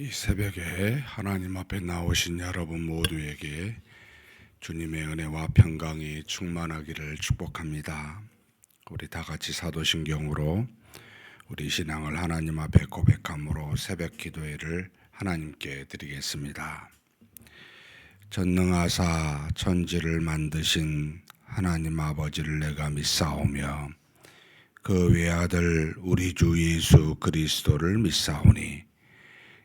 이 새벽에 하나님 앞에 나오신 여러분 모두에게 주님의 은혜와 평강이 충만하기를 축복합니다. 우리 다 같이 사도신경으로 우리 신앙을 하나님 앞에 고백함으로 새벽 기도회를 하나님께 드리겠습니다. 전능하사 천지를 만드신 하나님 아버지를 내가 믿사오며 그 외아들 우리 주 예수 그리스도를 믿사오니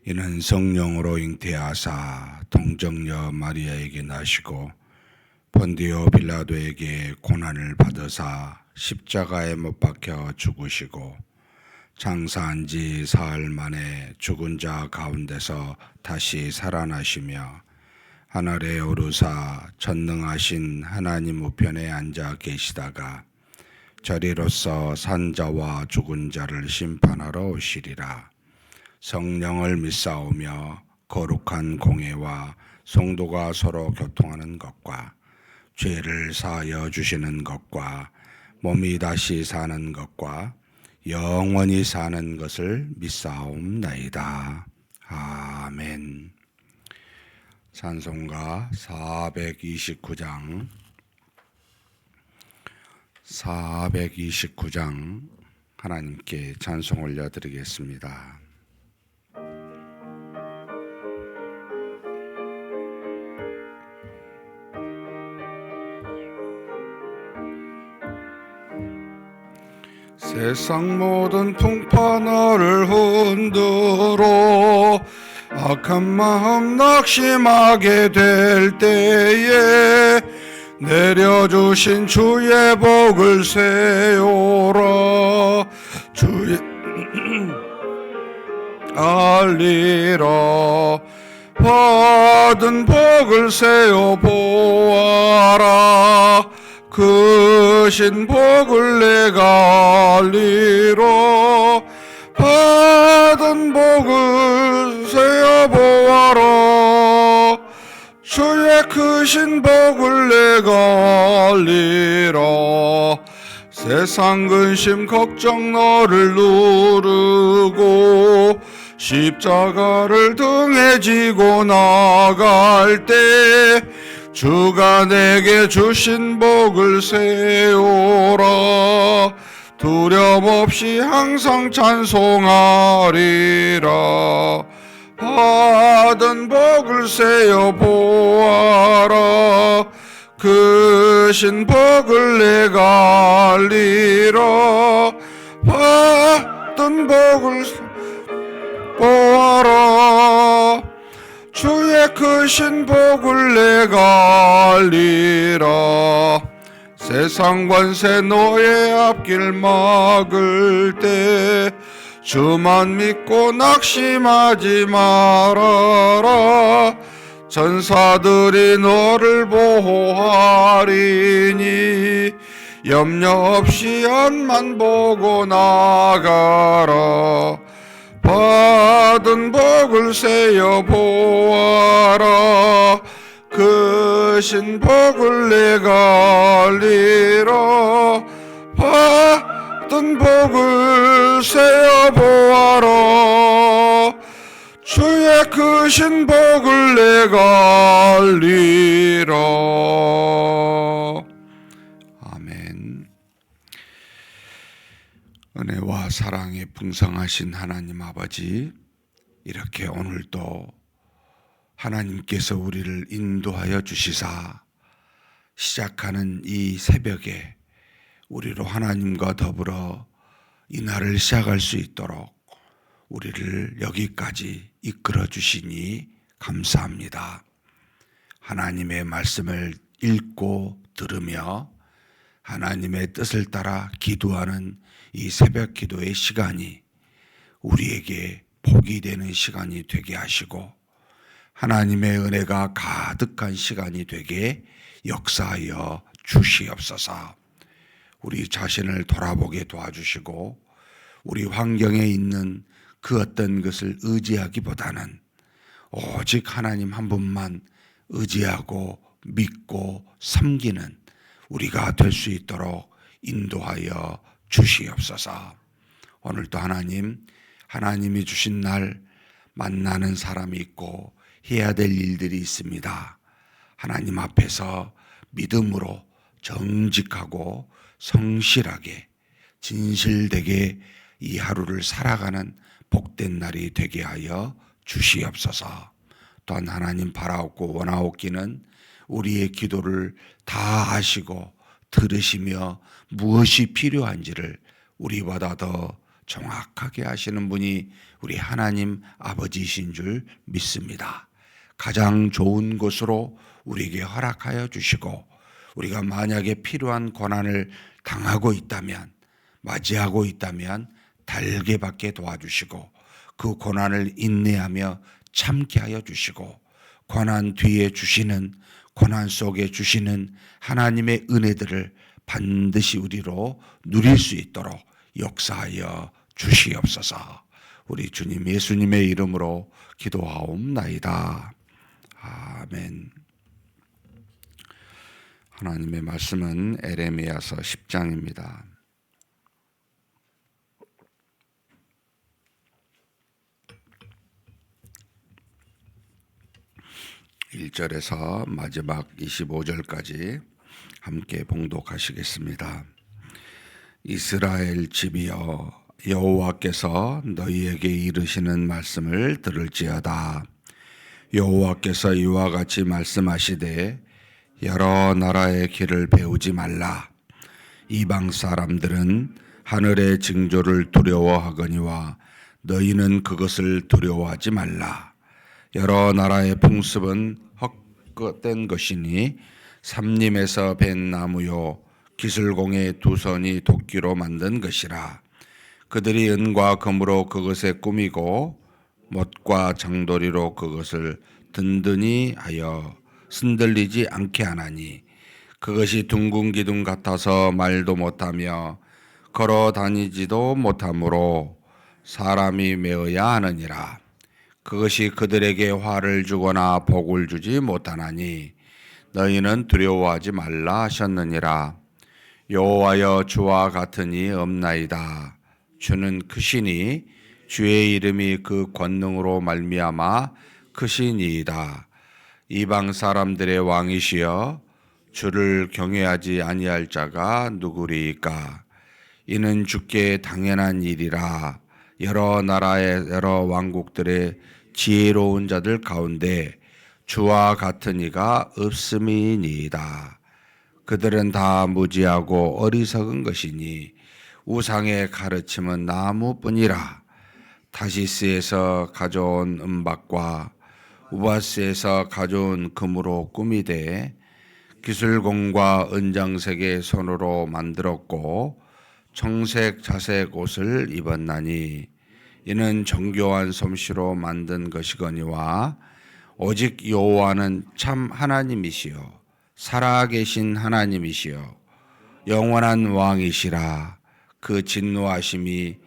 이는 성령으로 잉태하사 동정녀 마리아에게 나시고 본디오 빌라도에게 고난을 받으사 십자가에 못 박혀 죽으시고 장사한 지 사흘 만에 죽은 자 가운데서 다시 살아나시며 하늘에 오르사 전능하신 하나님 우편에 앉아 계시다가 저리로서 산자와 죽은 자를 심판하러 오시리라. 성령을 믿사오며 거룩한 공회와 성도가 서로 교통하는 것과 죄를 사하여 주시는 것과 몸이 다시 사는 것과 영원히 사는 것을 믿사옵나이다. 아멘. 찬송가 429장 하나님께 찬송 올려드리겠습니다. 세상 모든 풍파 너를 흔들어 악한 마음 낙심하게 될 때에 내려주신 주의 복을 세우라. 주의 알리라. 받은 복을 세워 보아라. 그 신복을 내가 알리라. 받은 복을 세어보아라. 주의 크신 복을 내가 알리라. 세상 근심 걱정 너를 누르고 십자가를 등에 지고 나갈 때 주가 내게 주신 복을 세우라. 두려움 없이 항상 찬송하리라. 받은 복을 세어 보아라. 그 신복을 내가 알리라. 받은 복을 보아라. 주의 크신 복을 내가 알리라. 세상 권세 너의 앞길 막을 때 주만 믿고 낙심하지 말아라. 전사들이 너를 보호하리니 염려 없이 앞만 보고 나가라. 받은 복을 세어 보아라. 그 신복을 내가 알리라. 받은 복을 세어 보아라. 주의 그 신복을 내가 알리라. 아멘. 은혜와 사랑에 풍성하신 하나님 아버지, 이렇게 오늘도 하나님께서 우리를 인도하여 주시사 시작하는 이 새벽에 우리로 하나님과 더불어 이 날을 시작할 수 있도록 우리를 여기까지 이끌어 주시니 감사합니다. 하나님의 말씀을 읽고 들으며 하나님의 뜻을 따라 기도하는 이 새벽 기도의 시간이 우리에게 복이 되는 시간이 되게 하시고 하나님의 은혜가 가득한 시간이 되게 역사하여 주시옵소서. 우리 자신을 돌아보게 도와주시고 우리 환경에 있는 그 어떤 것을 의지하기보다는 오직 하나님 한 분만 의지하고 믿고 섬기는 우리가 될 수 있도록 인도하여 주시옵소서. 오늘도 하나님이 주신 날 만나는 사람이 있고 해야 될 일들이 있습니다. 하나님 앞에서 믿음으로 정직하고 성실하게 진실되게 이 하루를 살아가는 복된 날이 되게 하여 주시옵소서. 또한 하나님 바라옵고 원하옵기는 우리의 기도를 다 아시고 들으시며 무엇이 필요한지를 우리보다 더 정확하게 아시는 분이 우리 하나님 아버지이신 줄 믿습니다. 가장 좋은 곳으로 우리에게 허락하여 주시고 우리가 만약에 필요한 고난을 당하고 있다면 맞이하고 있다면 달게 받게 도와주시고 그 고난을 인내하며 참게 하여 주시고 고난 뒤에 주시는 고난 속에 주시는 하나님의 은혜들을 반드시 우리로 누릴 수 있도록 역사하여 주시옵소서. 우리 주님 예수님의 이름으로 기도하옵나이다. 아멘. 하나님의 말씀은 에레미야서 10장입니다. 1절에서 마지막 25절까지 함께 봉독하시겠습니다. 이스라엘 집이여 여호와께서 너희에게 이르시는 말씀을 들을지어다. 여호와께서 이와 같이 말씀하시되 여러 나라의 길을 배우지 말라. 이방 사람들은 하늘의 징조를 두려워하거니와 너희는 그것을 두려워하지 말라. 여러 나라의 풍습은 헛된 것이니 삼림에서 벤 나무요 기슬공의 두 선이 도끼로 만든 것이라. 그들이 은과 금으로 그것에 꾸미고 못과 장도리로 그것을 든든히 하여 흔들리지 않게 하나니 그것이 둥근 기둥 같아서 말도 못하며 걸어 다니지도 못하므로 사람이 메어야 하느니라. 그것이 그들에게 화를 주거나 복을 주지 못하나니 너희는 두려워하지 말라 하셨느니라. 여호와여 주와 같으니 없나이다. 주는 크시니 주의 이름이 그 권능으로 말미암아 크시니이다. 이방 사람들의 왕이시여 주를 경외하지 아니할 자가 누구리이까. 이는 주께 당연한 일이라. 여러 나라의 여러 왕국들의 지혜로운 자들 가운데 주와 같은 이가 없음이니이다. 그들은 다 무지하고 어리석은 것이니 우상의 가르침은 나무뿐이라. 타시스에서 가져온 은박과 우바스에서 가져온 금으로 꾸미되 기술공과 은장색의 손으로 만들었고 청색 자색 옷을 입었나니 이는 정교한 솜씨로 만든 것이거니와 오직 여호와는 참 하나님이시요 살아계신 하나님이시요 영원한 왕이시라. 그 진노하심이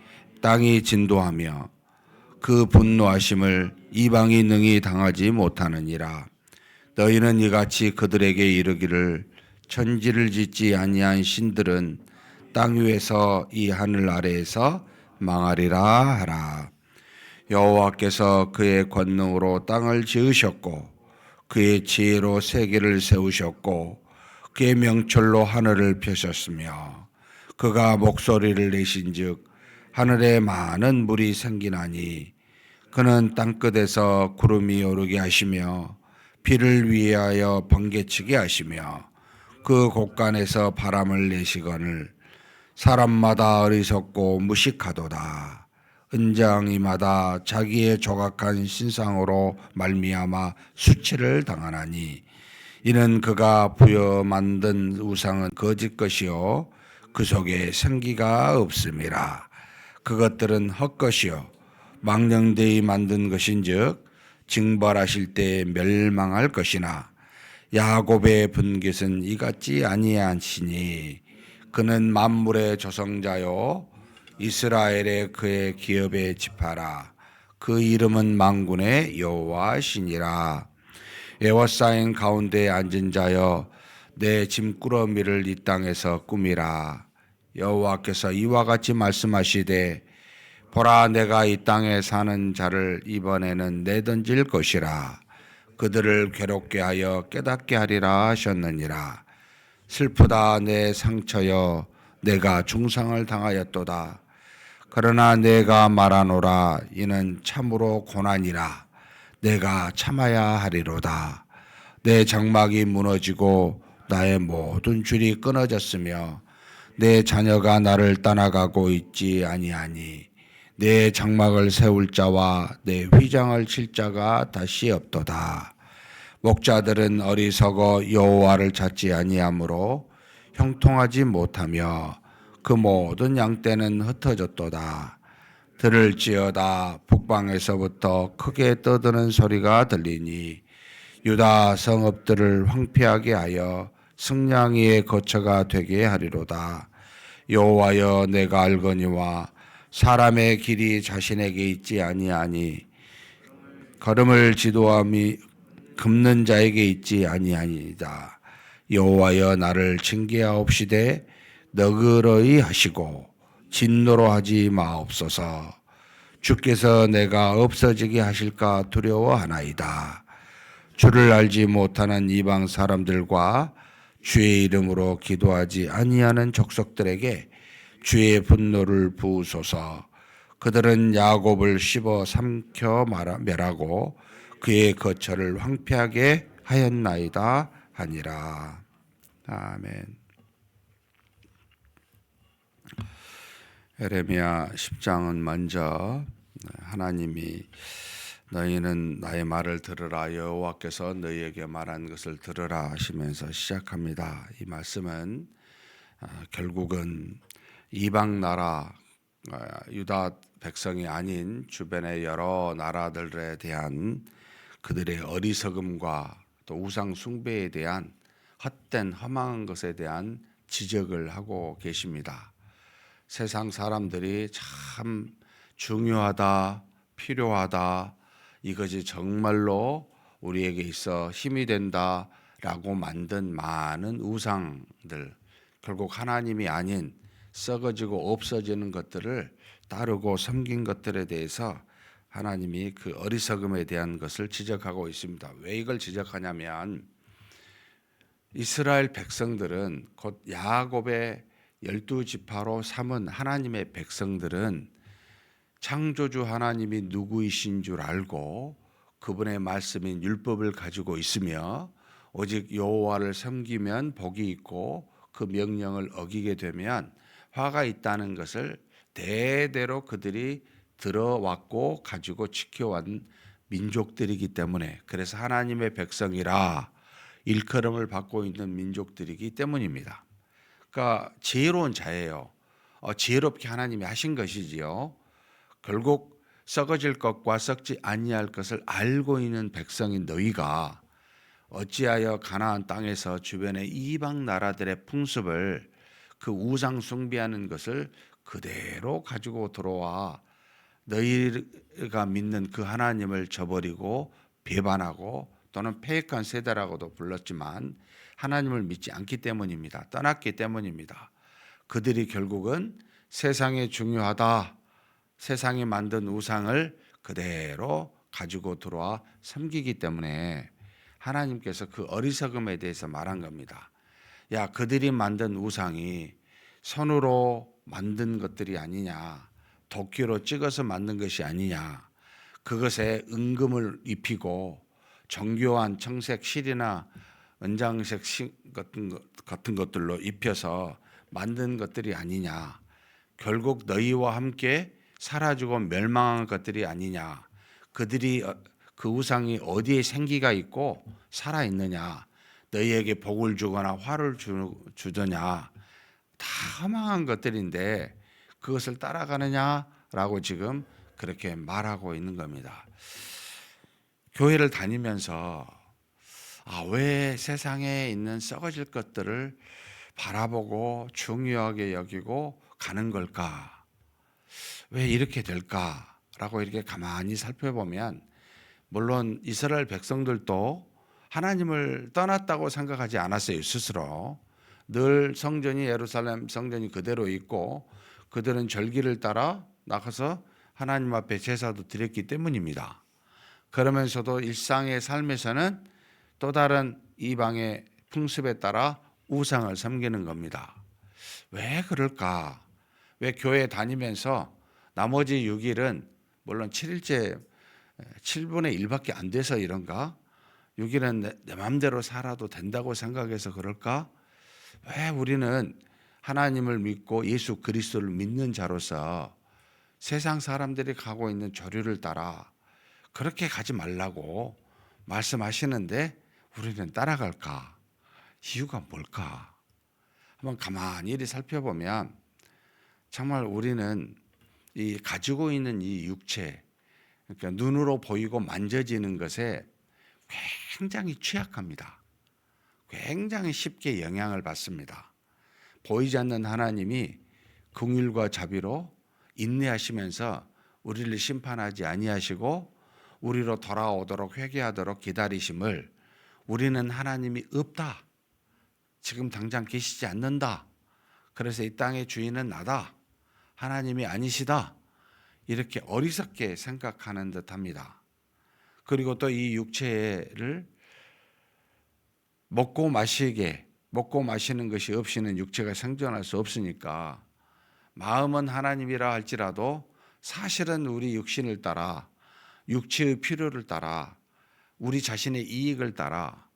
땅이 진도하며 그 분노하심을 이방이 능히 당하지 못하느니라. 너희는 이같이 그들에게 이르기를 천지를 짓지 아니한 신들은 땅 위에서 이 하늘 아래에서 망하리라 하라. 여호와께서 그의 권능으로 땅을 지으셨고 그의 지혜로 세계를 세우셨고 그의 명철로 하늘을 펴셨으며 그가 목소리를 내신즉 하늘에 많은 물이 생기나니 그는 땅끝에서 구름이 오르게 하시며 비를 위하여 번개치게 하시며 그 곳간에서 바람을 내시거늘 사람마다 어리석고 무식하도다. 은장이마다 자기의 조각한 신상으로 말미암아 수치를 당하나니 이는 그가 부여 만든 우상은 거짓 것이요 그 속에 생기가 없음이라. 그것들은 헛것이요 망령되이 만든 것인즉 징벌하실 때 멸망할 것이나 야곱의 분깃은 이같지 아니하시니 그는 만물의 조성자요 이스라엘의 그의 기업의 지파라. 그 이름은 만군의 여호와시니라. 에워싸인 가운데 앉은 자여 내 짐꾸러미를 이 땅에서 꾸미라. 여호와께서 이와 같이 말씀하시되 보라, 내가 이 땅에 사는 자를 이번에는 내던질 것이라. 그들을 괴롭게 하여 깨닫게 하리라 하셨느니라. 슬프다 내 상처여, 내가 중상을 당하였도다. 그러나 내가 말하노라, 이는 참으로 고난이라. 내가 참아야 하리로다. 내 장막이 무너지고 나의 모든 줄이 끊어졌으며 내 자녀가 나를 떠나가고 있지 아니하니 내 장막을 세울 자와 내 휘장을 칠 자가 다시 없도다. 목자들은 어리석어 여호와를 찾지 아니하므로 형통하지 못하며 그 모든 양떼는 흩어졌도다. 들을지어다 북방에서부터 크게 떠드는 소리가 들리니 유다 성읍들을 황폐하게 하여 승냥이의 거처가 되게 하리로다. 여호와여, 내가 알거니와 사람의 길이 자신에게 있지 아니하니 걸음을 지도함이 굽는 자에게 있지 아니하니이다. 여호와여, 나를 징계하옵시되 너그러이 하시고 진노로 하지 마옵소서. 주께서 내가 없어지게 하실까 두려워하나이다. 주를 알지 못하는 이방 사람들과 주의 이름으로 기도하지 아니하는 족속들에게 주의 분노를 부으소서. 그들은 야곱을 씹어 삼켜 멸하고 그의 거처를 황폐하게 하였나이다 하니라. 아멘. 에레미야 10장은 먼저 하나님이 너희는 나의 말을 들으라, 여호와께서 너희에게 말한 것을 들으라 하시면서 시작합니다. 이 말씀은 결국은 이방 나라 유다 백성이 아닌 주변의 여러 나라들에 대한 그들의 어리석음과 또 우상 숭배에 대한 헛된 험한 것에 대한 지적을 하고 계십니다. 세상 사람들이 참 중요하다, 필요하다, 이것이 정말로 우리에게 있어 힘이 된다라고 만든 많은 우상들, 결국 하나님이 아닌 썩어지고 없어지는 것들을 따르고 섬긴 것들에 대해서 하나님이 그 어리석음에 대한 것을 지적하고 있습니다. 왜 이걸 지적하냐면 이스라엘 백성들은 곧 야곱의 12지파로 삼은 하나님의 백성들은 창조주 하나님이 누구이신 줄 알고 그분의 말씀인 율법을 가지고 있으며 오직 여호와를 섬기면 복이 있고 그 명령을 어기게 되면 화가 있다는 것을 대대로 그들이 들어왔고 가지고 지켜온 민족들이기 때문에, 그래서 하나님의 백성이라 일컬음을 받고 있는 민족들이기 때문입니다. 그러니까 지혜로운 자예요. 지혜롭게 하나님이 하신 것이지요. 결국 썩어질 것과 썩지 아니할 것을 알고 있는 백성인 너희가 어찌하여 가나안 땅에서 주변의 이방 나라들의 풍습을, 그 우상 숭배하는 것을 그대로 가지고 들어와 너희가 믿는 그 하나님을 저버리고 배반하고 또는 패역한 세대라고도 불렀지만 하나님을 믿지 않기 때문입니다. 떠났기 때문입니다. 그들이 결국은 세상에 중요하다, 세상이 만든 우상을 그대로 가지고 들어와 섬기기 때문에 하나님께서 그 어리석음에 대해서 말한 겁니다. 야, 그들이 만든 우상이 손으로 만든 것들이 아니냐, 도끼로 찍어서 만든 것이 아니냐, 그것에 은금을 입히고 정교한 청색 실이나 은장색 같은 것들로 입혀서 만든 것들이 아니냐, 결국 너희와 함께 사라지고 멸망한 것들이 아니냐, 그들이 그 우상이 어디에 생기가 있고 살아있느냐, 너희에게 복을 주거나 화를 주더냐, 다 허망한 것들인데 그것을 따라가느냐라고 지금 그렇게 말하고 있는 겁니다. 교회를 다니면서 왜 세상에 있는 썩어질 것들을 바라보고 중요하게 여기고 가는 걸까? 왜 이렇게 될까라고 이렇게 가만히 살펴보면, 물론 이스라엘 백성들도 하나님을 떠났다고 생각하지 않았어요. 스스로 늘 성전이, 예루살렘 성전이 그대로 있고 그들은 절기를 따라 나가서 하나님 앞에 제사도 드렸기 때문입니다. 그러면서도 일상의 삶에서는 또 다른 이방의 풍습에 따라 우상을 섬기는 겁니다. 왜 그럴까? 왜 교회 다니면서 나머지 6일은 물론 7일째 7분의 1밖에 안 돼서 이런가? 6일은 내 마음대로 살아도 된다고 생각해서 그럴까? 왜 우리는 하나님을 믿고 예수 그리스도를 믿는 자로서 세상 사람들이 가고 있는 조류를 따라 그렇게 가지 말라고 말씀하시는데 우리는 따라갈까? 이유가 뭘까? 한번 가만히 이리 살펴보면 정말 우리는 이 가지고 있는 이 육체, 그러니까 눈으로 보이고 만져지는 것에 굉장히 취약합니다. 굉장히 쉽게 영향을 받습니다. 보이지 않는 하나님이 긍휼과 자비로 인내하시면서 우리를 심판하지 아니하시고 우리로 돌아오도록 회개하도록 기다리심을 우리는 하나님이 없다. 지금 당장 계시지 않는다. 그래서 이 땅의 주인은 나다. 하나님이 아니시다. 이렇게 어리석게 생각하는 듯합니다. 그리고 또 이 육체를 먹고 마시는 것이 없이는 육체가 생존할 수 없으니까 마음은 하나님이라 할지라도 사실은 우리 육신을 따라 육체의 필요를 따라 우리 자신의 이익을 따라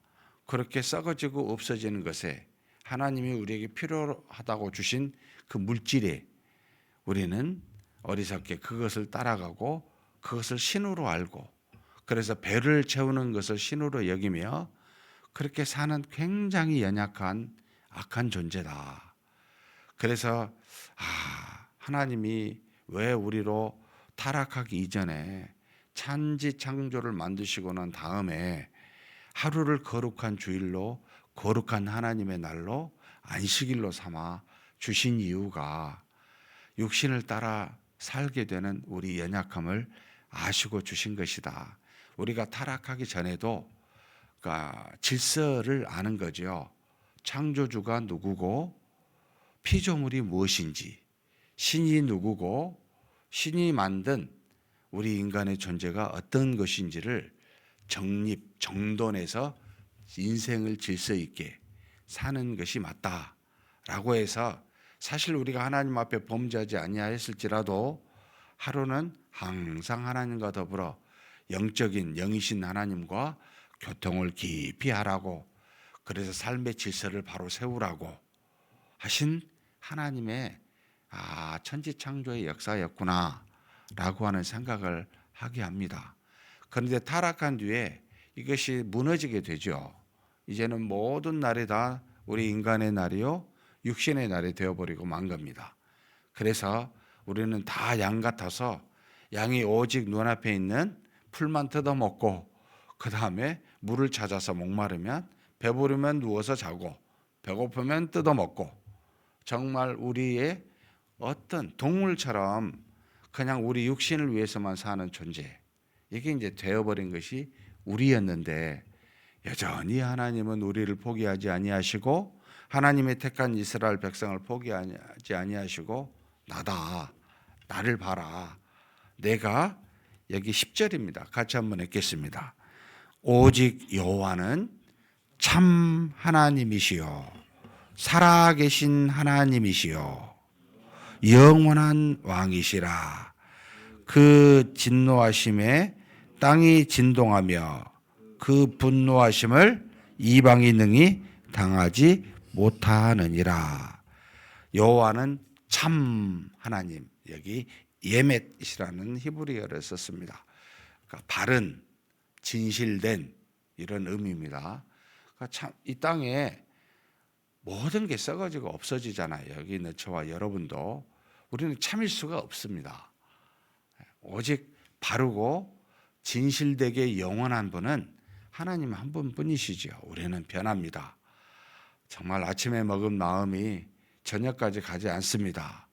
그렇게 썩어지고 없어지는 것에 하나님이 우리에게 필요하다고 주신 그 물질에 우리는 어리석게 그것을 따라가고 그것을 신으로 알고 그래서 배를 채우는 것을 신으로 여기며 그렇게 사는 굉장히 연약한 악한 존재다. 그래서 하나님이 왜 우리로 타락하기 이전에 찬지 창조를 만드시고 난 다음에 하루를 거룩한 주일로 거룩한 하나님의 날로 안식일로 삼아 주신 이유가 육신을 따라 살게 되는 우리 연약함을 아시고 주신 것이다. 우리가 타락하기 전에도 그러니까 질서를 아는 거죠. 창조주가 누구고 피조물이 무엇인지, 신이 누구고 신이 만든 우리 인간의 존재가 어떤 것인지를 정돈해서 인생을 질서 있게 사는 것이 맞다라고 해서 사실 우리가 하나님 앞에 범죄하지 아니하였을지라도 하루는 항상 하나님과 더불어 영적인 영이신 하나님과 교통을 깊이 하라고 그래서 삶의 질서를 바로 세우라고 하신 하나님의 천지창조의 역사였구나 라고 하는 생각을 하게 합니다. 그런데 타락한 뒤에 이것이 무너지게 되죠. 이제는 모든 날이 다 우리 인간의 날이요 육신의 날이 되어버리고 만 겁니다. 그래서 우리는 다 양 같아서 양이 오직 눈앞에 있는 풀만 뜯어먹고 그 다음에 물을 찾아서 목마르면 배부르면 누워서 자고 배고프면 뜯어먹고 정말 우리의 어떤 동물처럼 그냥 우리 육신을 위해서만 사는 존재 이게 이제 되어버린 것이 우리였는데 여전히 하나님은 우리를 포기하지 아니하시고 하나님의 택한 이스라엘 백성을 포기하지 아니하시고 나를 봐라. 내가 여기 10절입니다. 같이 한번 읽겠습니다. 오직 여호와는 참 하나님이시요 살아계신 하나님이시요 영원한 왕이시라. 그 진노하심에 땅이 진동하며 그 분노하심을 이방이 능히 당하지 못하느니라. 여호와는 참 하나님, 여기 예멧이라는 히브리어를 썼습니다. 그러니까 바른, 진실된 이런 의미입니다. 그러니까 참 이 땅에 모든 게 썩어지고 없어지잖아요. 여기 있는 저와 여러분도 우리는 참일 수가 없습니다. 오직 바르고 진실되게 영원한 분은 하나님 한 분뿐이시죠. 우리는 변합니다. 정말 아침에 먹은 마음이 저녁까지 가지 않습니다.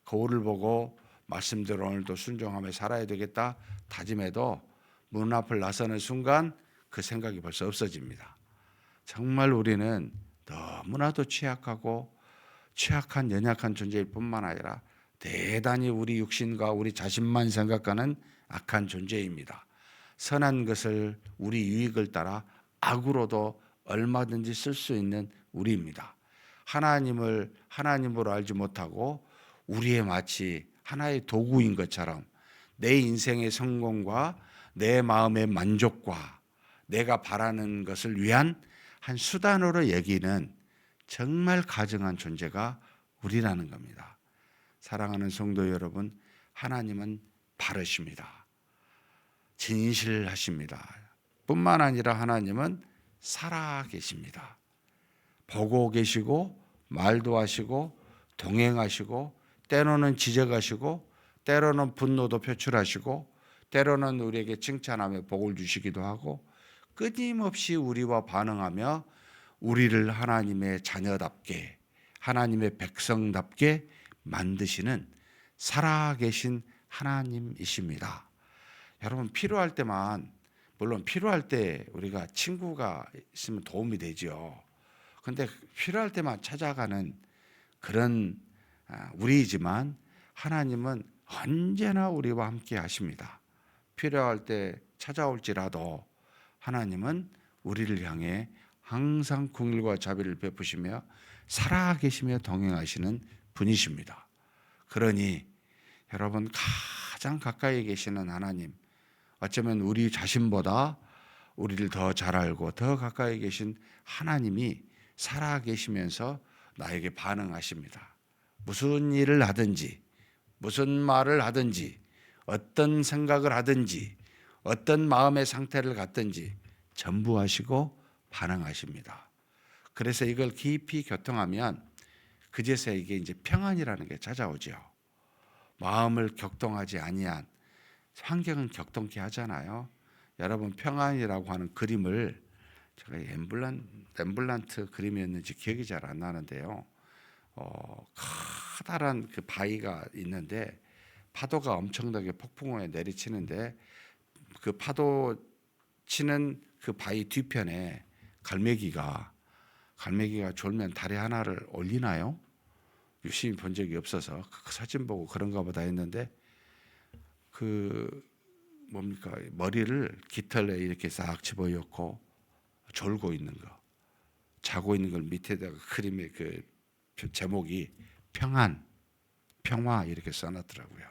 거울을 보고 말씀대로 오늘도 순종하며 살아야 되겠다 다짐해도 문 앞을 나서는 순간 그 생각이 벌써 없어집니다. 정말 우리는 너무나도 취약하고 취약한 연약한 존재일 뿐만 아니라 대단히 우리 육신과 우리 자신만 생각하는 악한 존재입니다. 선한 것을 우리 유익을 따라 악으로도 얼마든지 쓸 수 있는 우리입니다. 하나님을 하나님으로 알지 못하고 우리의 마치 하나의 도구인 것처럼 내 인생의 성공과 내 마음의 만족과 내가 바라는 것을 위한 한 수단으로 여기는 정말 가증한 존재가 우리라는 겁니다. 사랑하는 성도 여러분, 하나님은 바르십니다. 진실하십니다. 뿐만 아니라 하나님은 살아계십니다. 보고 계시고 말도 하시고 동행하시고 때로는 지적하시고 때로는 분노도 표출하시고 때로는 우리에게 칭찬하며 복을 주시기도 하고 끊임없이 우리와 반응하며 우리를 하나님의 자녀답게 하나님의 백성답게 만드시는 살아계신 하나님이십니다. 여러분, 필요할 때만, 물론 필요할 때 우리가 친구가 있으면 도움이 되죠. 그런데 필요할 때만 찾아가는 그런 우리이지만 하나님은 언제나 우리와 함께 하십니다. 필요할 때 찾아올지라도 하나님은 우리를 향해 항상 긍휼과 자비를 베푸시며 살아계시며 동행하시는 분이십니다. 그러니 여러분, 가장 가까이 계시는 하나님, 어쩌면 우리 자신보다 우리를 더 잘 알고 더 가까이 계신 하나님이 살아계시면서 나에게 반응하십니다. 무슨 일을 하든지 무슨 말을 하든지 어떤 생각을 하든지 어떤 마음의 상태를 갖든지 전부 하시고 반응하십니다. 그래서 이걸 깊이 교통하면 그제서 이게 이제 평안이라는 게 찾아오죠. 마음을 격동하지 아니한, 환경은 격동케 하잖아요. 여러분, 평안이라고 하는 그림을 제가 렘블란트 그림이었는지 기억이 잘 안 나는데요. 커다란 그 바위가 있는데 파도가 엄청나게 폭풍우에 내리치는데 그 파도 치는 그 바위 뒤편에 갈매기가 졸면 다리 하나를 올리나요? 유심히 본 적이 없어서 그 사진 보고 그런가 보다 했는데 머리를 깃털에 이렇게 싹 집어넣고 졸고 있는 거, 자고 있는 걸 밑에다가 그림의 그 제목이 평안, 평화 이렇게 써놨더라고요.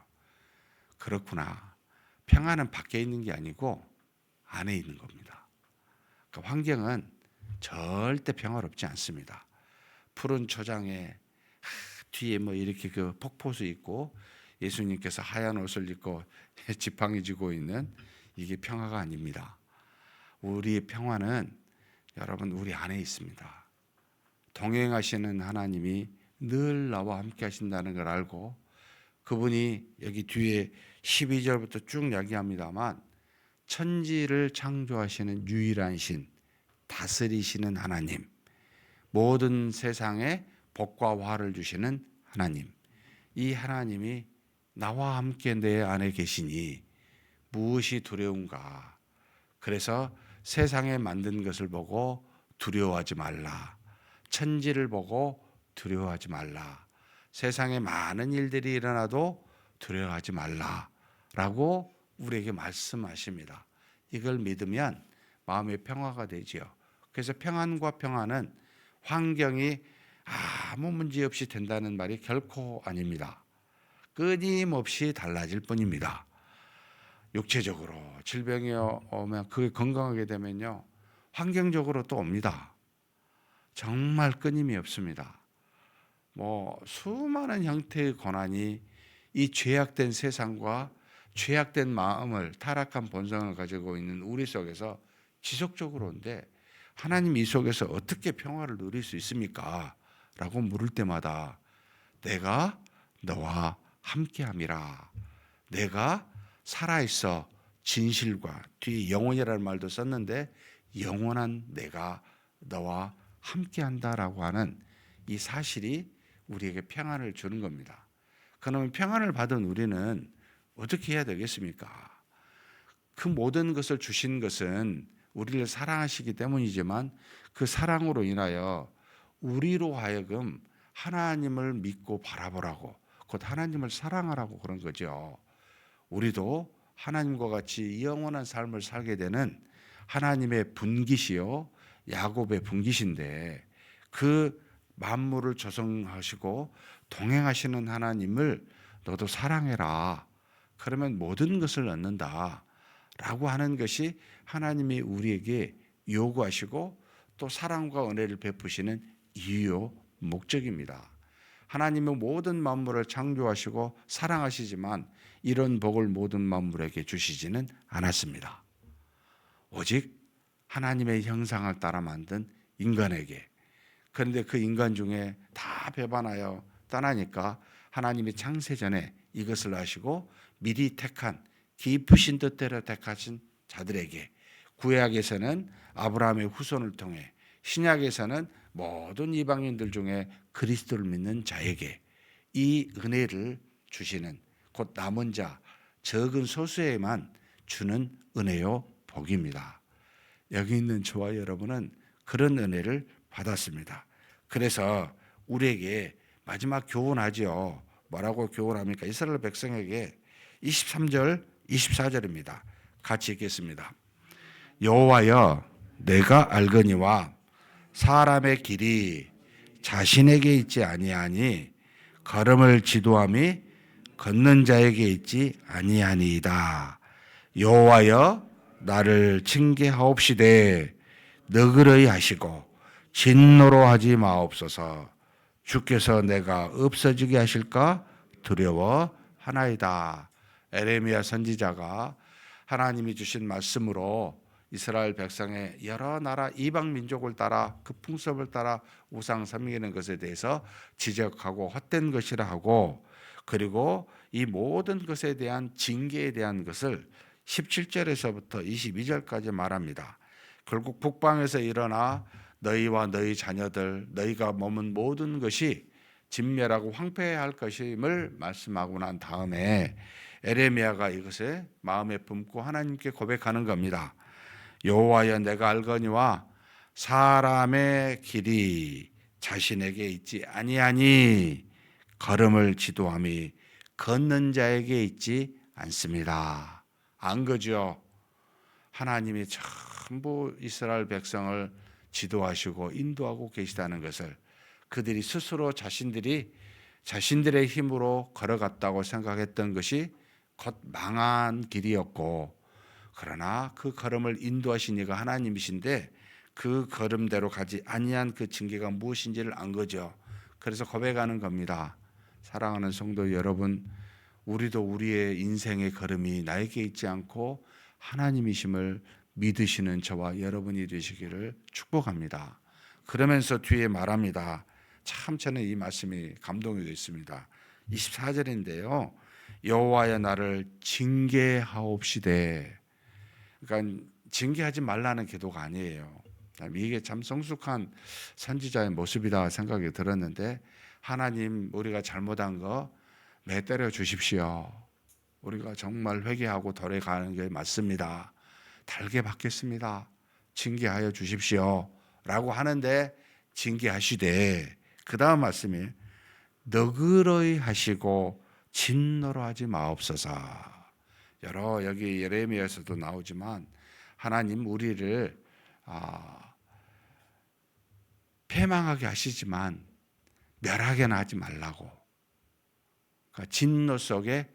그렇구나. 평안은 밖에 있는 게 아니고 안에 있는 겁니다. 그러니까 환경은 절대 평화롭지 않습니다. 푸른 초장에 뒤에 이렇게 그 폭포수 있고 예수님께서 하얀 옷을 입고 지팡이 쥐고 있는 이게 평화가 아닙니다. 우리의 평화는 여러분 우리 안에 있습니다. 동행하시는 하나님이 늘 나와 함께 하신다는 걸 알고 그분이 여기 뒤에 12절부터 쭉 이야기합니다만 천지를 창조하시는 유일한 신, 다스리시는 하나님, 모든 세상에 복과 화를 주시는 하나님, 이 하나님이 나와 함께 내 안에 계시니 무엇이 두려운가. 그래서 세상에 만든 것을 보고 두려워하지 말라. 천지를 보고 두려워하지 말라. 세상에 많은 일들이 일어나도 두려워하지 말라라고 우리에게 말씀하십니다. 이걸 믿으면 마음의 평화가 되지요. 그래서 평안과 평화는 환경이 아무 문제 없이 된다는 말이 결코 아닙니다. 끊임없이 달라질 뿐입니다. 육체적으로 질병이 오면 그게 건강하게 되면요, 환경적으로 또 옵니다. 정말 끊임이 없습니다. 수많은 형태의 고난이 이 죄악된 세상과 죄악된 마음을, 타락한 본성을 가지고 있는 우리 속에서 지속적으로 오는데 하나님 이 속에서 어떻게 평화를 누릴 수 있습니까? 라고 물을 때마다 내가 너와 함께함이라. 내가 살아있어 진실과, 뒤에 영원이라는 말도 썼는데 영원한 내가 너와 함께한다라고 하는 이 사실이 우리에게 평안을 주는 겁니다. 그러면 평안을 받은 우리는 어떻게 해야 되겠습니까? 그 모든 것을 주신 것은 우리를 사랑하시기 때문이지만 그 사랑으로 인하여 우리로 하여금 하나님을 믿고 바라보라고, 곧 하나님을 사랑하라고 그런 거죠. 우리도 하나님과 같이 영원한 삶을 살게 되는 하나님의 분깃이요 야곱의 분깃인데, 그 만물을 조성하시고 동행하시는 하나님을 너도 사랑해라. 그러면 모든 것을 얻는다 라고 하는 것이 하나님이 우리에게 요구하시고 또 사랑과 은혜를 베푸시는 이유요 목적입니다. 하나님은 모든 만물을 창조하시고 사랑하시지만 이런 복을 모든 만물에게 주시지는 않았습니다. 오직 하나님의 형상을 따라 만든 인간에게. 그런데 그 인간 중에 다 배반하여 떠나니까 하나님이 창세전에 이것을 아시고 미리 택한 기쁘신 뜻대로 택하신 자들에게, 구약에서는 아브라함의 후손을 통해, 신약에서는 모든 이방인들 중에 그리스도를 믿는 자에게 이 은혜를 주시는, 곧 남은 자 적은 소수에만 주는 은혜요 복입니다. 여기 있는 저와 여러분은 그런 은혜를 받았습니다. 그래서 우리에게 마지막 교훈하죠. 뭐라고 교훈합니까? 이스라엘 백성에게 23절 24절입니다. 같이 읽겠습니다. 여호와여 내가 알거니와 사람의 길이 자신에게 있지 아니하니 걸음을 지도함이 걷는 자에게 있지 아니하니이다. 여호와여 나를 징계하옵시되 너그러이 하시고 진노로 하지 마옵소서. 주께서 내가 없어지게 하실까 두려워하나이다. 에레미야 선지자가 하나님이 주신 말씀으로 이스라엘 백성의 여러 나라 이방 민족을 따라 그 풍습을 따라 우상 섬기는 것에 대해서 지적하고 헛된 것이라 하고, 그리고 이 모든 것에 대한 징계에 대한 것을 17절에서부터 22절까지 말합니다. 결국 북방에서 일어나 너희와 너희 자녀들, 너희가 머문 모든 것이 진멸하고 황폐해야 할 것임을 말씀하고 난 다음에 에레미야가 이것을 마음에 품고 하나님께 고백하는 겁니다. 여호와여 내가 알거니와 사람의 길이 자신에게 있지 아니하니 걸음을 지도함이 걷는 자에게 있지 않습니다. 안 거죠? 하나님이 전부 이스라엘 백성을 지도하시고 인도하고 계시다는 것을, 그들이 스스로 자신들의 힘으로 걸어갔다고 생각했던 것이 곧 망한 길이었고, 그러나 그 걸음을 인도하신 이가 하나님이신데 그 걸음대로 가지 아니한 그 징계가 무엇인지를 안 거죠. 그래서 고백하는 겁니다. 사랑하는 성도 여러분, 우리도 우리의 인생의 걸음이 나에게 있지 않고 하나님이심을 믿으시는 저와 여러분이 되시기를 축복합니다. 그러면서 뒤에 말합니다. 참 저는 이 말씀이 감동이 됐습니다. 24절인데요. 여호와여 나를 징계하옵시되. 그러니까 징계하지 말라는 기도가 아니에요. 이게 참 성숙한 선지자의 모습이다 생각이 들었는데, 하나님 우리가 잘못한 거 매 때려 주십시오. 우리가 정말 회개하고 돌아가는 게 맞습니다. 달게 받겠습니다. 징계하여 주십시오 라고 하는데, 징계하시되 그 다음 말씀이 너그러이 하시고 진노로 하지 마옵소서. 여기 예레미야에서도 나오지만 하나님 우리를 패망하게 하시지만 멸하게는 하지 말라고, 그러니까 진노 속에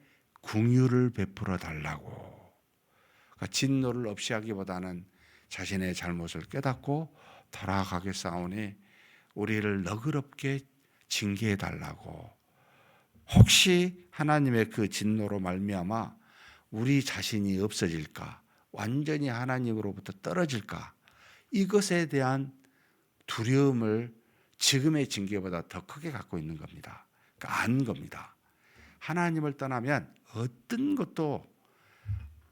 긍휼을 베풀어 달라고. 그러니까 진노를 없이 하기보다는 자신의 잘못을 깨닫고 돌아가게 싸우니 우리를 너그럽게 징계해 달라고. 혹시 하나님의 그 진노로 말미암아 우리 자신이 없어질까, 완전히 하나님으로부터 떨어질까, 이것에 대한 두려움을 지금의 징계보다 더 크게 갖고 있는 겁니다. 그러니까 안 겁니다. 하나님을 떠나면 어떤 것도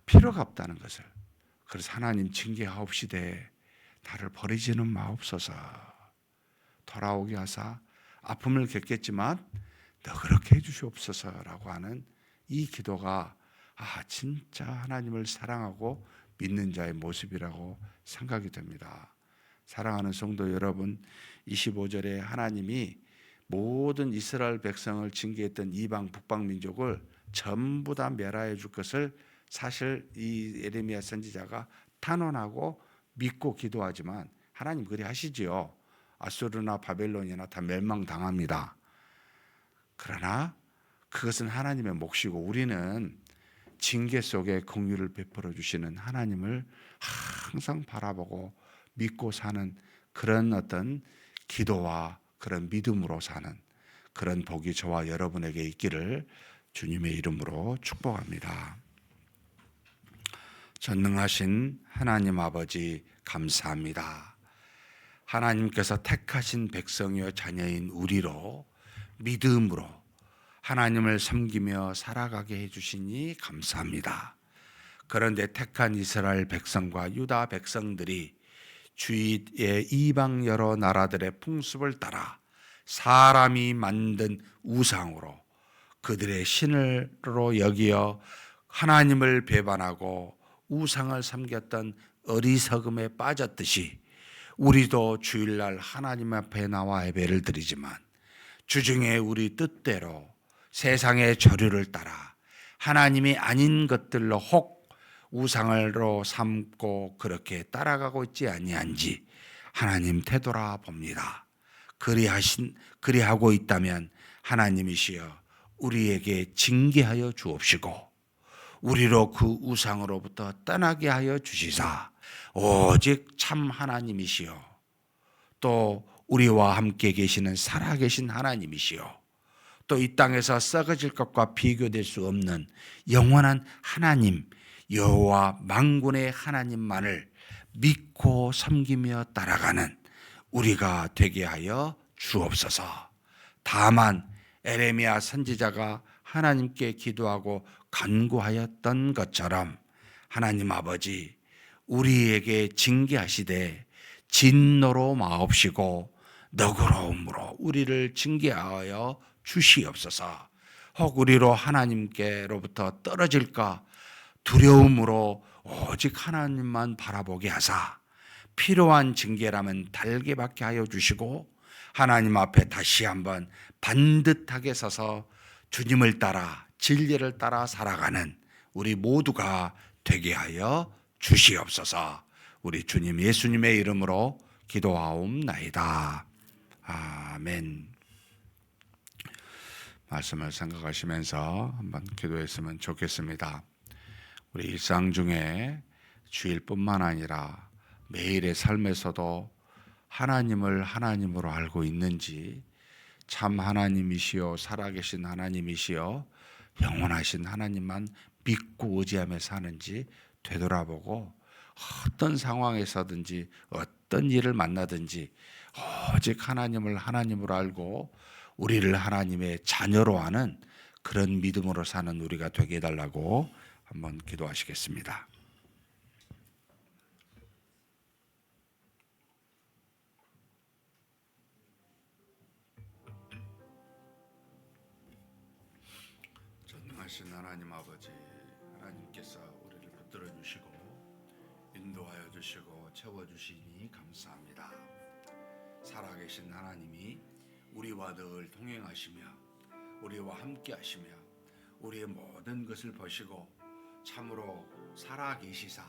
필요가 없다는 것을. 그래서 하나님 징계하옵시되 나를 버리지는 마옵소서. 돌아오게 하사 아픔을 겪겠지만 너그럽게 해주시옵소서라고 하는 이 기도가 진짜 하나님을 사랑하고 믿는 자의 모습이라고 생각이 됩니다. 사랑하는 성도 여러분, 25절에 하나님이 모든 이스라엘 백성을 징계했던 이방 북방 민족을 전부 다 멸하여 줄 것을 사실 이 예레미야 선지자가 탄원하고 믿고 기도하지만 하나님 그리 하시지요. 아수르나 바벨론이나 다 멸망당합니다. 그러나 그것은 하나님의 몫이고 우리는 징계 속에 긍휼을 베풀어 주시는 하나님을 항상 바라보고 믿고 사는 그런 어떤 기도와 그런 믿음으로 사는 그런 복이 저와 여러분에게 있기를 주님의 이름으로 축복합니다. 전능하신 하나님 아버지 감사합니다. 하나님께서 택하신 백성이요 자녀인 우리로 믿음으로 하나님을 섬기며 살아가게 해주시니 감사합니다. 그런데 택한 이스라엘 백성과 유다 백성들이 주위의 이방 여러 나라들의 풍습을 따라 사람이 만든 우상으로 그들의 신으로 여기어 하나님을 배반하고 우상을 섬겼던 어리석음에 빠졌듯이 우리도 주일날 하나님 앞에 나와 예배를 드리지만 주중에 우리 뜻대로 세상의 저류를 따라 하나님이 아닌 것들로 혹 우상으로 삼고 그렇게 따라가고 있지 아니한지 하나님 되돌아 봅니다. 그리하고 있다면 하나님이시여 우리에게 징계하여 주옵시고 우리로 그 우상으로부터 떠나게 하여 주시사 오직 참 하나님이시여 또 우리와 함께 계시는 살아계신 하나님이시여 또 이 땅에서 썩어질 것과 비교될 수 없는 영원한 하나님 여호와 만군의 하나님만을 믿고 섬기며 따라가는 우리가 되게 하여 주옵소서. 다만 에레미야 선지자가 하나님께 기도하고 간구하였던 것처럼 하나님 아버지 우리에게 징계하시되 진노로 마옵시고 너그러움으로 우리를 징계하여 주시옵소서. 혹 우리로 하나님께로부터 떨어질까 두려움으로 오직 하나님만 바라보게 하사 필요한 징계라면 달게 받게 하여 주시고 하나님 앞에 다시 한번 반듯하게 서서 주님을 따라 진리를 따라 살아가는 우리 모두가 되게 하여 주시옵소서. 우리 주님 예수님의 이름으로 기도하옵나이다. 아멘. 말씀을 생각하시면서 한번 기도했으면 좋겠습니다. 우리 일상 중에 주일뿐만 아니라 매일의 삶에서도 하나님을 하나님으로 알고 있는지 참 하나님이시여 살아계신 하나님이시여 영원하신 하나님만 믿고 의지하며 사는지 되돌아보고 어떤 상황에서든지 어떤 일을 만나든지 오직 하나님을 하나님으로 알고 우리를 하나님의 자녀로 하는 그런 믿음으로 사는 우리가 되게 해달라고 한번 기도하시겠습니다. 전능하신 하나님 아버지 하나님께서 우리를 붙들어 주시고 인도하여 주시고 채워주시니 감사합니다. 살아계신 하나님이 우리와 늘 동행하시며 우리와 함께 하시며 우리의 모든 것을 보시고 참으로 살아계시사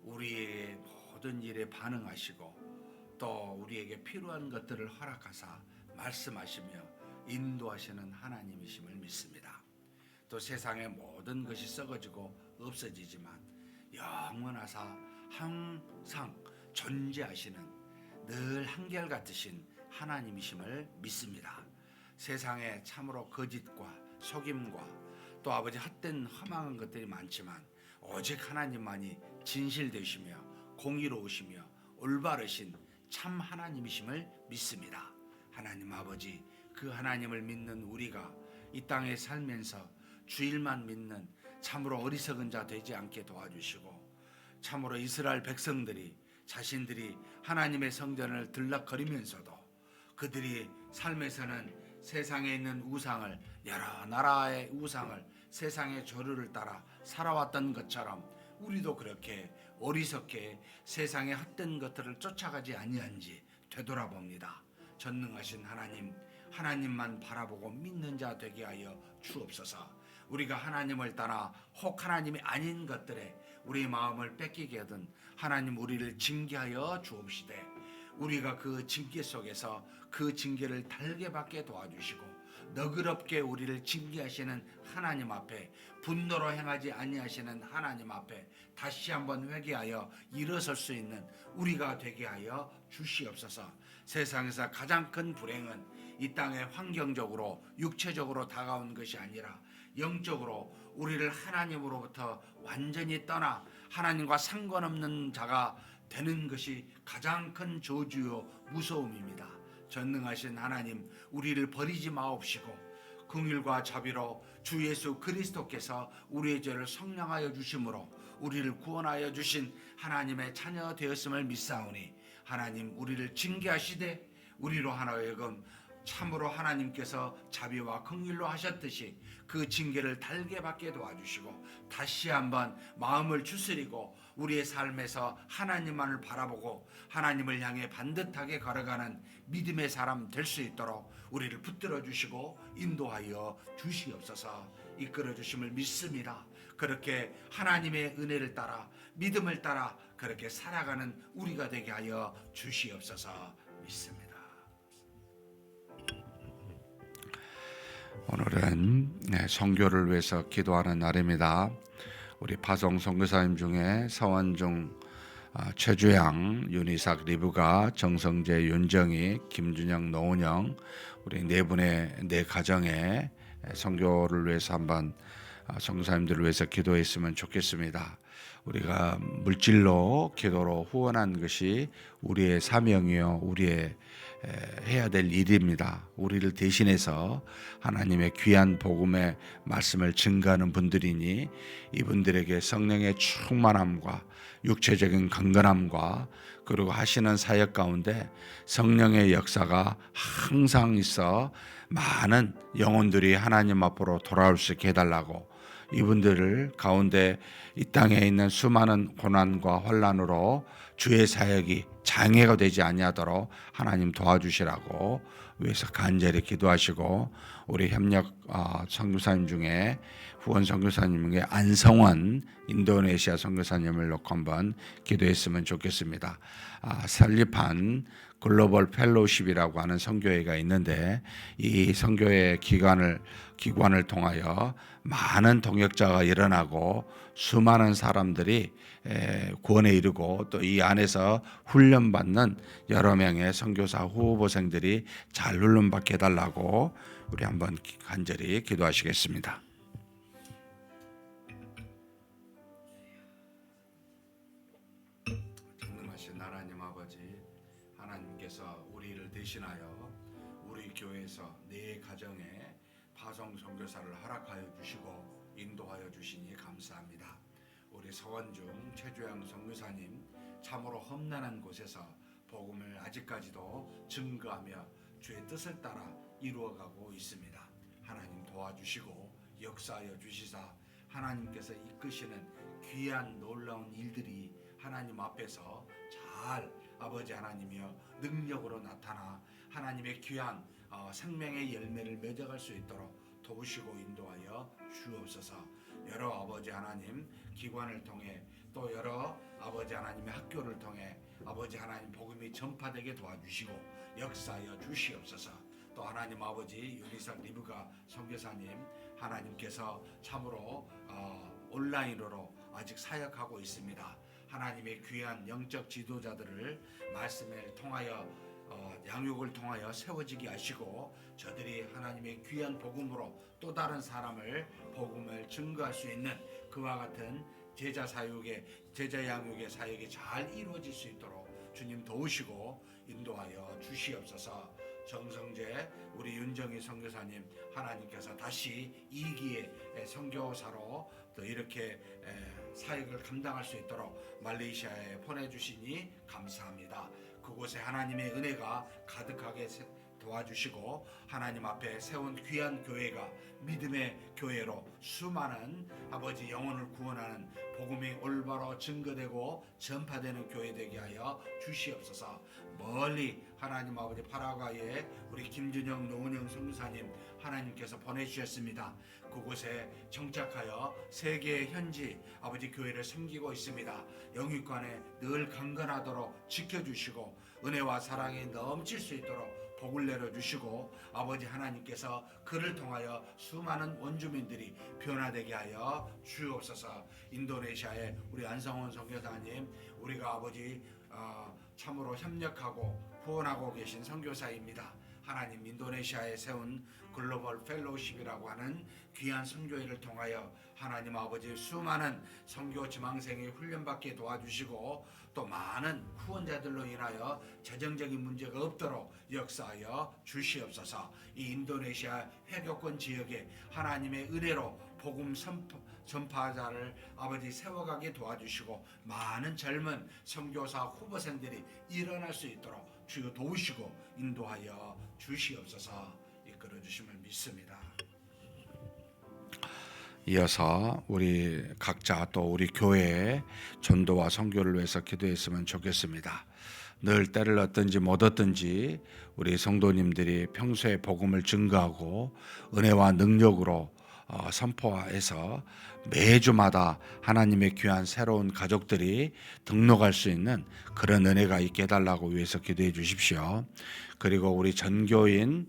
우리의 모든 일에 반응하시고 또 우리에게 필요한 것들을 허락하사 말씀하시며 인도하시는 하나님이심을 믿습니다. 또 세상의 모든 것이 썩어지고 없어지지만 영원하사 항상 존재하시는 늘 한결같으신 하나님이심을 믿습니다. 세상에 참으로 거짓과 속임과 또 아버지 헛된 허망한 것들이 많지만 오직 하나님만이 진실되시며 공의로우시며 올바르신 참 하나님이심을 믿습니다. 하나님 아버지 그 하나님을 믿는 우리가 이 땅에 살면서 주일만 믿는 참으로 어리석은 자 되지 않게 도와주시고 참으로 이스라엘 백성들이 자신들이 하나님의 성전을 들락거리면서도 그들이 삶에서는 세상에 있는 우상을 여러 나라의 우상을 세상의 조류를 따라 살아왔던 것처럼 우리도 그렇게 어리석게 세상의 헛된 것들을 쫓아가지 아니한지 되돌아봅니다. 전능하신 하나님 하나님만 바라보고 믿는 자 되게 하여 주옵소서. 우리가 하나님을 따라 혹 하나님이 아닌 것들에 우리의 마음을 뺏기게 하든 하나님 우리를 징계하여 주옵시되 우리가 그 징계 속에서 그 징계를 달게 받게 도와주시고 너그럽게 우리를 징계하시는 하나님 앞에 분노로 행하지 아니하시는 하나님 앞에 다시 한번 회개하여 일어설 수 있는 우리가 되게 하여 주시옵소서. 세상에서 가장 큰 불행은 이 땅에 환경적으로 육체적으로 다가온 것이 아니라 영적으로 우리를 하나님으로부터 완전히 떠나 하나님과 상관없는 자가 되는 것이 가장 큰 저주요 무서움입니다. 전능하신 하나님 우리를 버리지 마옵시고 긍휼과 자비로 주 예수 그리스도께서 우리의 죄를 성량하여 주심으로 우리를 구원하여 주신 하나님의 자녀 되었음을 믿사오니 하나님 우리를 징계하시되 우리로 하여금 참으로 하나님께서 자비와 긍휼로 하셨듯이 그 징계를 달게 받게 도와주시고 다시 한번 마음을 추스리고 우리의 삶에서 하나님만을 바라보고 하나님을 향해 반듯하게 걸어가는 믿음의 사람 될 수 있도록 우리를 붙들어 주시고 인도하여 주시옵소서. 이끌어 주심을 믿습니다. 그렇게 하나님의 은혜를 따라 믿음을 따라 그렇게 살아가는 우리가 되게 하여 주시옵소서. 믿습니다. 오늘은 선교를 위해서 기도하는 날입니다. 우리 파송 선교사님 중에 서원중, 최주양, 윤희삭, 리브가, 정성재, 윤정희, 김준영, 노은영 우리 네 분의 네 가정의 선교를 위해서 한번 선교사님들을 위해서 기도했으면 좋겠습니다. 우리가 물질로 기도로 후원한 것이 우리의 사명이요 우리의 해야 될 일입니다. 우리를 대신해서 하나님의 귀한 복음의 말씀을 증거하는 분들이니 이분들에게 성령의 충만함과 육체적인 강건함과 그리고 하시는 사역 가운데 성령의 역사가 항상 있어 많은 영혼들이 하나님 앞으로 돌아올 수 있게 해달라고 이분들을 가운데 이 땅에 있는 수많은 고난과 혼란으로 주의 사역이 장애가 되지 아니하도록 하나님 도와주시라고 위해서 간절히 기도하시고 우리 협력 선교사님 중에 후원 선교사님 중에 안성원 인도네시아 선교사님을 놓고 한번 기도했으면 좋겠습니다. 설립한 글로벌 펠로우십이라고 하는 선교회가 있는데 이 선교회 기관을 통하여 많은 동역자가 일어나고 수많은 사람들이 구원에 이르고 또 이 안에서 훈련받는 여러 명의 선교사 후보생들이 잘 훈련받게 해달라고 우리 한번 간절히 기도하시겠습니다. 전능하신 하나님 아버지, 하나님께서 우리를 대신하여 우리 교회에서 네 가정에 파송 선교사를 허락하여 주시고 인도하여 주시니 감사합니다. 우리 서원중 최주양 선교사님 참으로 험난한 곳에서 복음을 아직까지도 증거하며 주의 뜻을 따라 이루어가고 있습니다. 하나님 도와주시고 역사하여 주시사 하나님께서 이끄시는 귀한 놀라운 일들이 하나님 앞에서 잘 아버지 하나님이여 능력으로 나타나 하나님의 귀한 생명의 열매를 맺어갈 수 있도록 도우시고 인도하여 주옵소서. 여러 아버지 하나님 기관을 통해 또 여러 아버지 하나님의 학교를 통해 아버지 하나님 복음이 전파되게 도와주시고 역사하여 주시옵소서. 또 하나님 아버지 윤희삭 리브가 선교사님 하나님께서 참으로 온라인으로 아직 사역하고 있습니다. 하나님의 귀한 영적 지도자들을 말씀을 통하여 양육을 통하여 세워지게 하시고 저들이 하나님의 귀한 복음으로 또 다른 사람을 복음을 증거할 수 있는 그와 같은 제자 양육의 사역이 잘 이루어질 수 있도록 주님 도우시고 인도하여 주시옵소서. 정성재 우리 윤정희 선교사님 하나님께서 다시 2기의 선교사로 또 이렇게 사역을 감당할 수 있도록 말레이시아에 보내주시니 감사합니다. 그곳에 하나님의 은혜가 가득하게 도와주시고 하나님 앞에 세운 귀한 교회가 믿음의 교회로 수많은 아버지 영혼을 구원하는 복음이 올바로 증거되고 전파되는 교회 되게 하여 주시옵소서. 멀리 하나님 아버지 파라과이에 우리 김준영 노은영 선교사님 하나님께서 보내주셨습니다. 그곳에 정착하여 세계 현지 아버지 교회를 섬기고 있습니다. 영육간에 늘 강건하도록 지켜주시고 은혜와 사랑이 넘칠 수 있도록 복을 내려주시고 아버지 하나님께서 그를 통하여 수많은 원주민들이 변화되게 하여 주옵소서. 인도네시아의 우리 안성원 선교사님 우리가 아버지 참으로 협력하고 후원하고 계신 선교사입니다. 하나님 인도네시아에 세운 글로벌 펠로우십이라고 하는 귀한 선교회를 통하여 하나님 아버지 수많은 선교 지망생이 훈련받게 도와주시고 또 많은 후원자들로 인하여 재정적인 문제가 없도록 역사하여 주시옵소서. 이 인도네시아 해교권 지역에 하나님의 은혜로 복음 전파자를 아버지 세워가게 도와주시고 많은 젊은 선교사 후보생들이 일어날 수 있도록 주여 도우시고 인도하여 주시옵소서. 이끌어 주심을 믿습니다. 이어서 우리 각자 또 우리 교회의 전도와 선교를 위해서 기도했으면 좋겠습니다. 늘 때를 얻든지 못 얻든지 우리 성도님들이 평소에 복음을 증거하고 은혜와 능력으로 선포해서 매주마다 하나님의 귀한 새로운 가족들이 등록할 수 있는 그런 은혜가 있게 해달라고 위해서 기도해 주십시오. 그리고 우리 전교인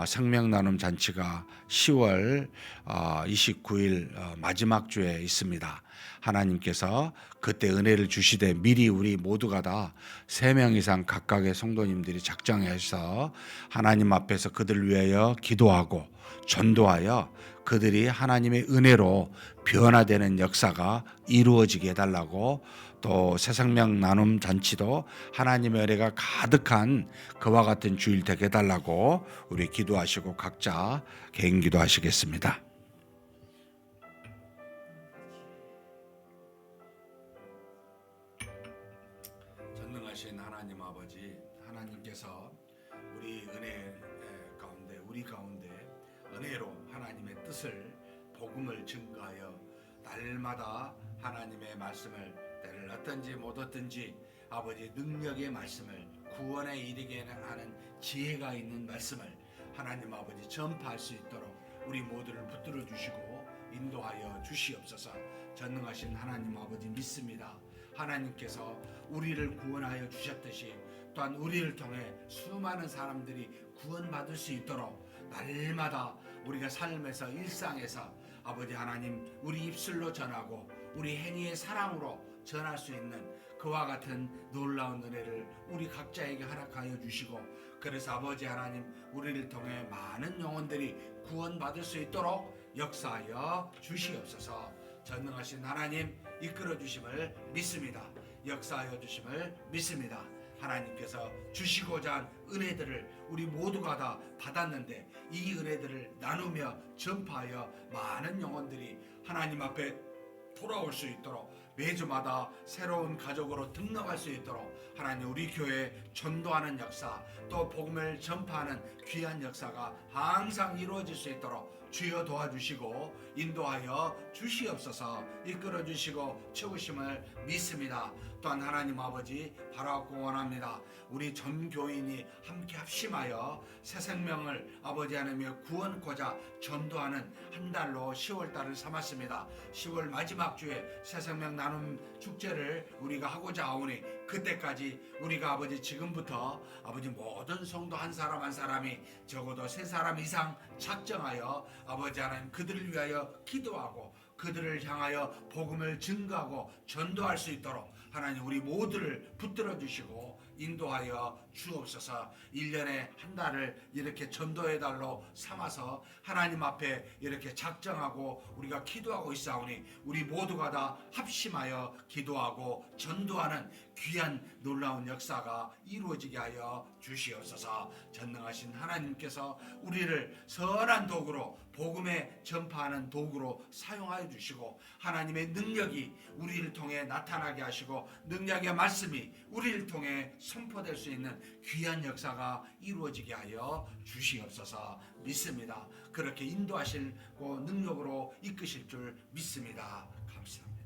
생명나눔 잔치가 10월 29일 마지막 주에 있습니다. 하나님께서 그때 은혜를 주시되 미리 우리 모두가 다 3명 이상 각각의 성도님들이 작정해서 하나님 앞에서 그들을 위하여 기도하고 전도하여 그들이 하나님의 은혜로 변화되는 역사가 이루어지게 해달라고, 또 새생명 나눔 잔치도 하나님의 은혜가 가득한 그와 같은 주일 되게 해달라고 우리 기도하시고 각자 개인 기도하시겠습니다. 전능하신 하나님 아버지, 하나님께서 우리 은혜 가운데 우리 가운데 은혜로 하나님의 뜻을 복음을 증거하여 날마다 하나님의 말씀을 때를 얻든지 못 얻든지 아버지 능력의 말씀을 구원에 이르게 하는 지혜가 있는 말씀을 하나님 아버지 전파할 수 있도록 우리 모두를 붙들어 주시고 인도하여 주시옵소서. 전능하신 하나님 아버지 믿습니다. 하나님께서 우리를 구원하여 주셨듯이 또한 우리를 통해 수많은 사람들이 구원받을 수 있도록 날마다 우리가 삶에서 일상에서 아버지 하나님 우리 입술로 전하고 우리 행위의 사랑으로 전할 수 있는 그와 같은 놀라운 은혜를 우리 각자에게 허락하여 주시고, 그래서 아버지 하나님 우리를 통해 많은 영혼들이 구원받을 수 있도록 역사하여 주시옵소서. 전능하신 하나님 이끌어 주심을 믿습니다. 역사하여 주심을 믿습니다. 하나님께서 주시고자 한 은혜들을 우리 모두가 다 받았는데 이 은혜들을 나누며 전파하여 많은 영혼들이 하나님 앞에 돌아올 수 있도록 매주마다 새로운 가족으로 등록할 수 있도록 하나님 우리 교회에 전도하는 역사 또 복음을 전파하는 귀한 역사가 항상 이루어질 수 있도록 주여 도와주시고 인도하여 주시옵소서. 이끌어 주시고 채우심을 믿습니다. 또한 하나님 아버지 바라고 원합니다. 우리 전 교인이 함께 합심하여 새 생명을 아버지 하나님의 구원코자 전도하는 한 달로 10월달을 삼았습니다. 10월 마지막 주에 새 생명 나눔 축제를 우리가 하고자 하오니 그때까지 우리가 아버지 지금부터 아버지 모든 성도 한 사람 한 사람이 적어도 3사람 이상 작정하여 아버지 하나님 그들을 위하여 기도하고 그들을 향하여 복음을 증거하고 전도할 수 있도록 하나님 우리 모두를 붙들어 주시고 인도하여 주옵소서. 1년에 한 달을 이렇게 전도의 달로 삼아서 하나님 앞에 이렇게 작정하고 우리가 기도하고 있사오니 우리 모두가 다 합심하여 기도하고 전도하는 귀한 놀라운 역사가 이루어지게 하여 주시옵소서. 전능하신 하나님께서 우리를 선한 도구로 복음에 전파하는 도구로 사용하여 주시고 하나님의 능력이 우리를 통해 나타나게 하시고 능력의 말씀이 우리를 통해 선포될 수 있는 귀한 역사가 이루어지게 하여 주시옵소서 믿습니다. 그렇게 인도하실 능력으로 이끄실 줄 믿습니다. 감사합니다.